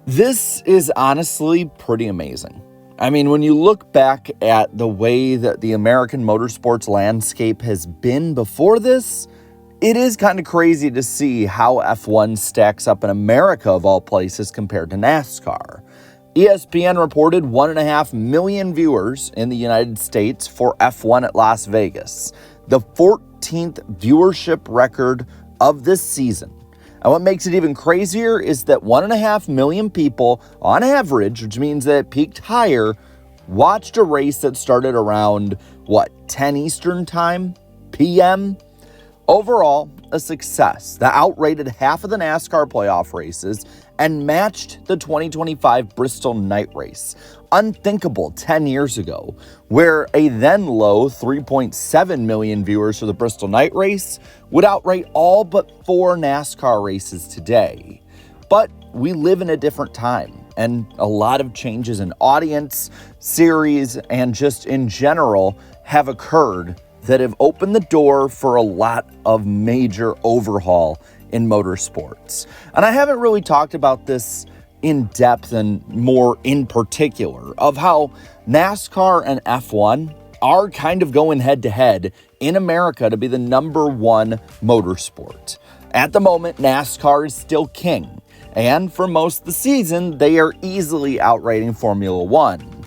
This is honestly pretty amazing. I mean, when you look back at the way that the American motorsports landscape has been before this, it is kind of crazy to see how F1 stacks up in America, of all places, compared to NASCAR. ESPN reported 1.5 million viewers in the United States for F1 at Las Vegas, the 14th viewership record of this season. And what makes it even crazier is that 1.5 million people, on average, which means that it peaked higher, watched a race that started around, 10 Eastern time, p.m.? Overall, a success that outrated half of the NASCAR playoff races and matched the 2025 Bristol night race. Unthinkable 10 years ago, where a then low 3.7 million viewers for the Bristol night race would outrate all but 4 NASCAR races today. But we live in a different time, and a lot of changes in audience, series, and just in general have occurred that have opened the door for a lot of major overhaul in motorsports. And I haven't really talked about this in depth and more in particular of how NASCAR and F1 are kind of going head to head in America to be the number one motorsport. At the moment, NASCAR is still king, and for most of the season, they are easily outrating Formula One.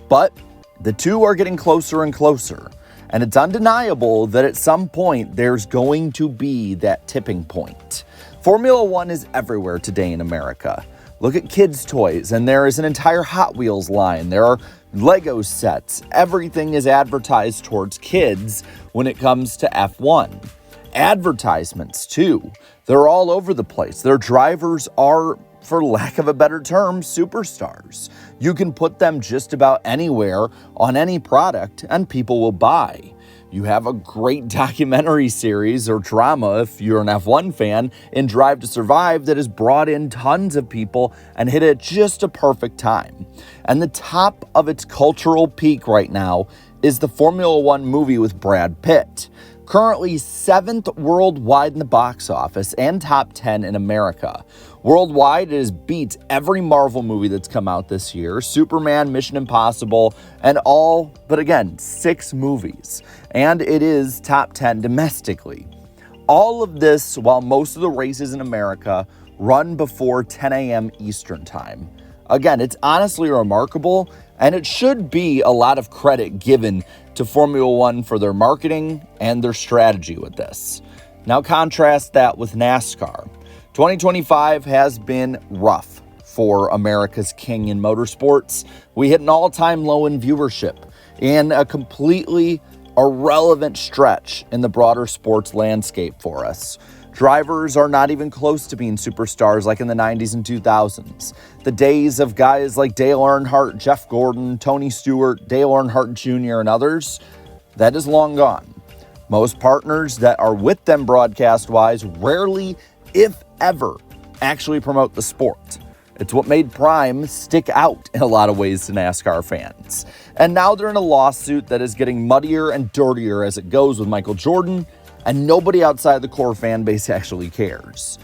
But the two are getting closer and closer. And it's undeniable that at some point there's going to be that tipping point. Formula One is everywhere today in America. Look at kids' toys, and there is an entire Hot Wheels line. There are Lego sets. Everything is advertised towards kids when it comes to F1. Advertisements, too. They're all over the place. Their drivers are, for lack of a better term, superstars. You can put them just about anywhere on any product and people will buy. You have a great documentary series or drama, if you're an F1 fan, in Drive to Survive that has brought in tons of people and hit at just a perfect time. And the top of its cultural peak right now is the Formula One movie with Brad Pitt. Currently 7th worldwide in the box office and top 10 in America. Worldwide, it has beat every Marvel movie that's come out this year, Superman, Mission Impossible, and all but, again, 6 movies. And it is top 10 domestically. All of this while most of the races in America run before 10 a.m. Eastern Time. Again, it's honestly remarkable, and it should be a lot of credit given to Formula One for their marketing and their strategy with this. Now contrast that with NASCAR. 2025 has been rough for America's king in motorsports. We hit an all-time low in viewership and a completely irrelevant stretch in the broader sports landscape for us. Drivers are not even close to being superstars like in the 90s and 2000s. The days of guys like Dale Earnhardt, Jeff Gordon, Tony Stewart, Dale Earnhardt Jr., and others, that is long gone. Most partners that are with them broadcast-wise rarely, if ever, actually promote the sport. It's what made Prime stick out in a lot of ways to NASCAR fans. And now they're in a lawsuit that is getting muddier and dirtier as it goes with Michael Jordan, and nobody outside the core fan base actually cares.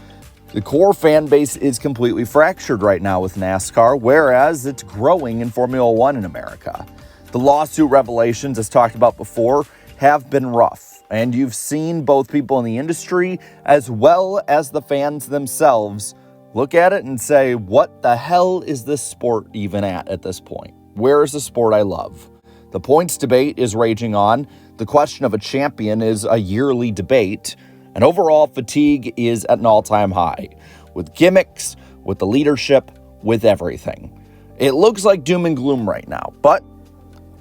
The core fan base is completely fractured right now with NASCAR, whereas it's growing in Formula One in America. The lawsuit revelations, as talked about before, have been rough. And you've seen both people in the industry as well as the fans themselves look at it and say, what the hell is this sport even at this point? Where is the sport I love? The points debate is raging on. The question of a champion is a yearly debate. And overall fatigue is at an all-time high. With gimmicks, with the leadership, with everything. It looks like doom and gloom right now, but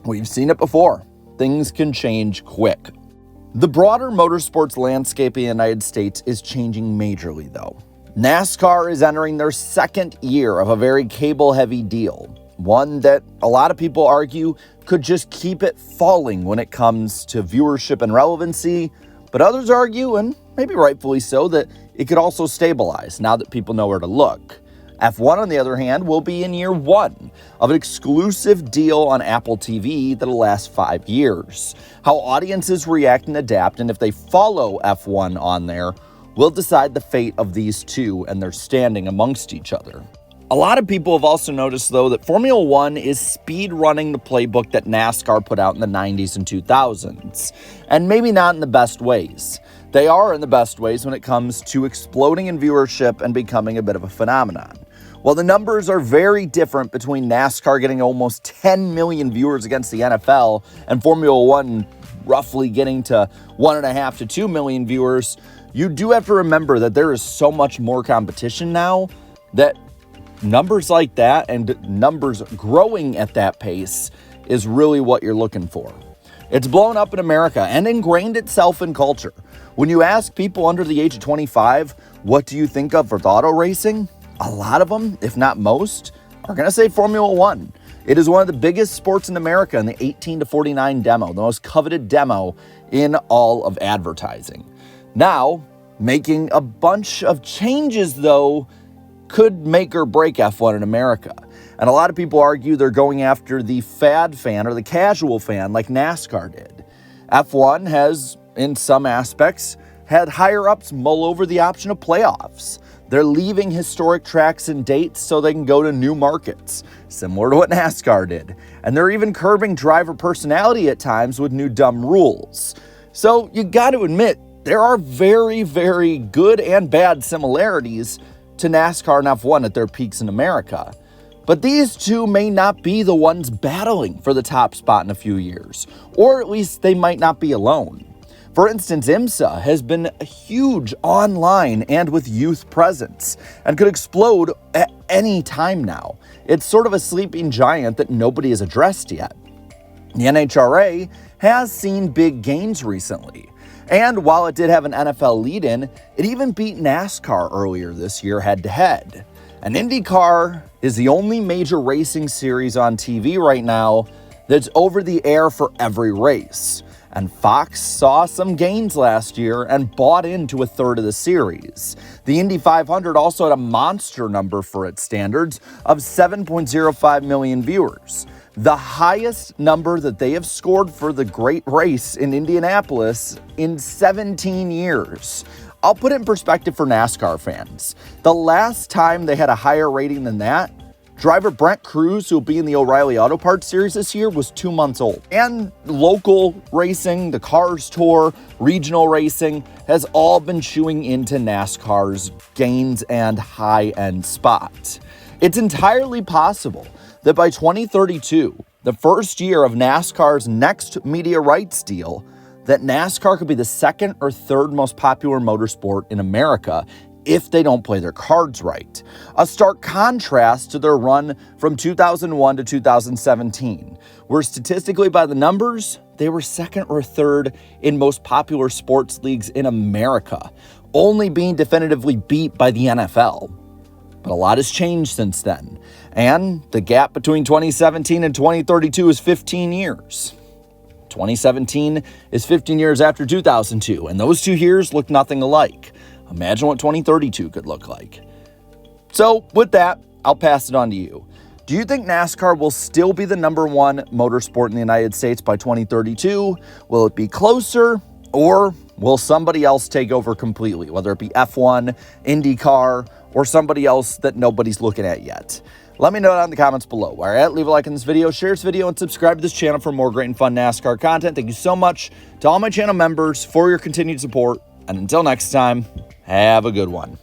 we've seen it before. Things can change quick. The broader motorsports landscape in the United States is changing majorly, though. NASCAR is entering their second year of a very cable-heavy deal, one that a lot of people argue could just keep it falling when it comes to viewership and relevancy, but others argue, and maybe rightfully so, that it could also stabilize now that people know where to look. F1, on the other hand, will be in year 1 of an exclusive deal on Apple TV that'll last 5 years. How audiences react and adapt, and if they follow F1 on there, will decide the fate of these two and their standing amongst each other. A lot of people have also noticed, though, that Formula One is speed running the playbook that NASCAR put out in the 90s and 2000s, and maybe not in the best ways. They are in the best ways when it comes to exploding in viewership and becoming a bit of a phenomenon. While the numbers are very different between NASCAR getting almost 10 million viewers against the NFL and Formula One roughly getting to 1.5 to 2 million viewers, you do have to remember that there is so much more competition now that numbers like that and numbers growing at that pace is really what you're looking for. It's blown up in America and ingrained itself in culture. When you ask people under the age of 25, what do you think of with auto racing? A lot of them, if not most, are going to say Formula One. It is one of the biggest sports in America in the 18 to 49 demo, the most coveted demo in all of advertising. Now, making a bunch of changes, though, could make or break F1 in America. And a lot of people argue they're going after the fad fan or the casual fan like NASCAR did. F1 has, in some aspects, had higher-ups mull over the option of playoffs. They're leaving historic tracks and dates so they can go to new markets, similar to what NASCAR did. And they're even curbing driver personality at times with new dumb rules. So you got to admit, there are very, very good and bad similarities to NASCAR and F1 at their peaks in America. But these two may not be the ones battling for the top spot in a few years, or at least they might not be alone. For instance, IMSA has been a huge online and with youth presence and could explode at any time now. It's sort of a sleeping giant that nobody has addressed yet. The NHRA has seen big gains recently. And while it did have an NFL lead-in, it even beat NASCAR earlier this year head-to-head. And IndyCar is the only major racing series on TV right now that's over the air for every race. And Fox saw some gains last year and bought into a third of the series. The Indy 500 also had a monster number for its standards of 7.05 million viewers. The highest number that they have scored for the great race in Indianapolis in 17 years. I'll put it in perspective for NASCAR fans. The last time they had a higher rating than that, driver Brent Cruz, who will be in the O'Reilly Auto Parts Series this year, was 2 months old. And local racing, the Cars Tour, regional racing, has all been chewing into NASCAR's gains and high-end spot. It's entirely possible that by 2032, the first year of NASCAR's next media rights deal, that NASCAR could be the second or third most popular motorsport in America if they don't play their cards right. A stark contrast to their run from 2001 to 2017, where statistically by the numbers, they were second or third in most popular sports leagues in America, only being definitively beat by the NFL. But a lot has changed since then, and the gap between 2017 and 2032 is 15 years. 2017 is 15 years after 2002, and those 2 years look nothing alike. Imagine what 2032 could look like. So with that, I'll pass it on to you. Do you think NASCAR will still be the number one motorsport in the United States by 2032? Will it be closer, or will somebody else take over completely, whether it be F1, IndyCar, or somebody else that nobody's looking at yet? Let me know down in the comments below. All right, leave a like on this video, share this video, and subscribe to this channel for more great and fun NASCAR content. Thank you so much to all my channel members for your continued support. And until next time, have a good one.